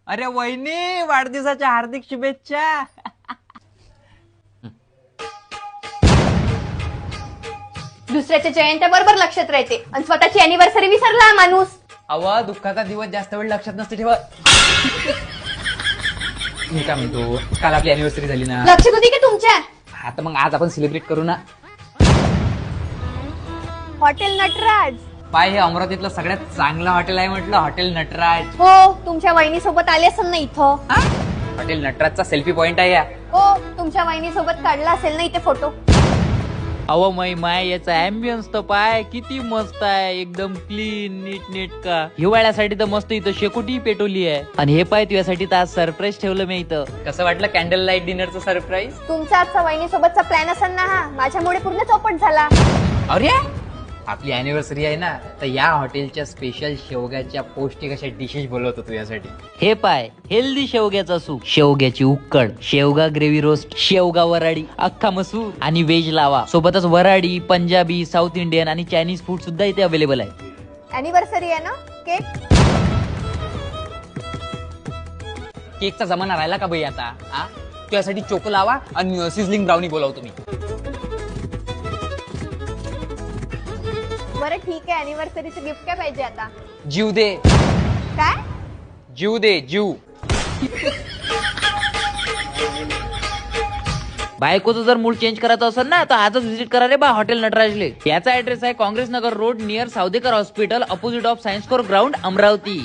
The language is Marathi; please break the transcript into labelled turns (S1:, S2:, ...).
S1: अरे वहिनी, वाढदिवसाच्या हार्दिक शुभेच्छा.
S2: दुसऱ्याच्या जयंत्या बरोबर लक्षात राहते आणि स्वतःची अॅनिव्हर्सरी विसरला हा माणूस.
S1: अव दुःखाचा दिवस जास्त वेळ लक्षात नसते ठेवत. मी काय म्हणतो, काल आपली अॅनिव्हर्सरी झाली ना,
S2: लक्षात होती की तुमच्या?
S1: आता मग आज आपण सेलिब्रेट करू ना.
S2: हॉटेल नटराज.
S1: पाय, हे अमरावतीतलं सगळ्यात चांगलं हॉटेल आहे म्हटलं, हॉटेल नटराज.
S2: हो, तुमच्या वहिनी सोबत आले असेल ना इथं.
S1: हॉटेल नटराजचा सेल्फी पॉइंट आहे या.
S2: हो, तुमच्या वहिनी सोबत काढला असेल ना इथे फोटो.
S3: अव माय याचा अँबियन्स तर पाय किती मस्त आहे, एकदम क्लीन नीट नेटका. हिवाळ्यासाठी तर मस्त इथं शेकोटी पेटवली आहे. आणि हे पाय तुझ्यासाठी तर आज सरप्राईज ठेवलं मी इथं.
S1: कसं वाटलं कॅन्डल लाईट डिनरचं सरप्राईज?
S2: तुमचा आजचा वहिनी सोबतचा प्लॅन असेल ना हा, माझ्यामुळे पूर्ण चौपट झाला.
S1: अरे आपली अॅनिव्हर्सरी आहे ना, तर या हॉटेलच्या स्पेशल शेवग्याच्या पौष्टिक अशा डिशेस बोलवतो तुझ्यासाठी.
S3: हे पाय हेल्दी शेवग्याचा सूप, शेवग्याची उक्कड, शेवगा ग्रेव्ही रोस्ट, शेवगा वराडी, अख्खा मसूर आणि व्हेज लावा. सोबतच वराडी, पंजाबी, साऊथ इंडियन आणि चायनीज फूड सुद्धा इथे अवेलेबल आहे.
S2: अॅनिव्हर्सरी आहे ना, केक.
S1: केकचा जमाना राहिला का बाई आता? तुझ्यासाठी चोको लावा आणि सिझलिंग ब्राउनी बोलावतो मी.
S2: बरं ठीक आहे, अॅनिव्हर्सरीचं गिफ्ट काय पाहिजे आता?
S1: जीव दे.
S2: काय?
S1: जीव दे, जीव.
S3: बायकोचं जर मूड चेंज करायचं असेल ना, तर आजच व्हिजिट करा रे बा हॉटेल नटराजले. याचा ऍड्रेस आहे Congress Nagar road near Sawdekar hospital, opposite of science core ground, Amravati.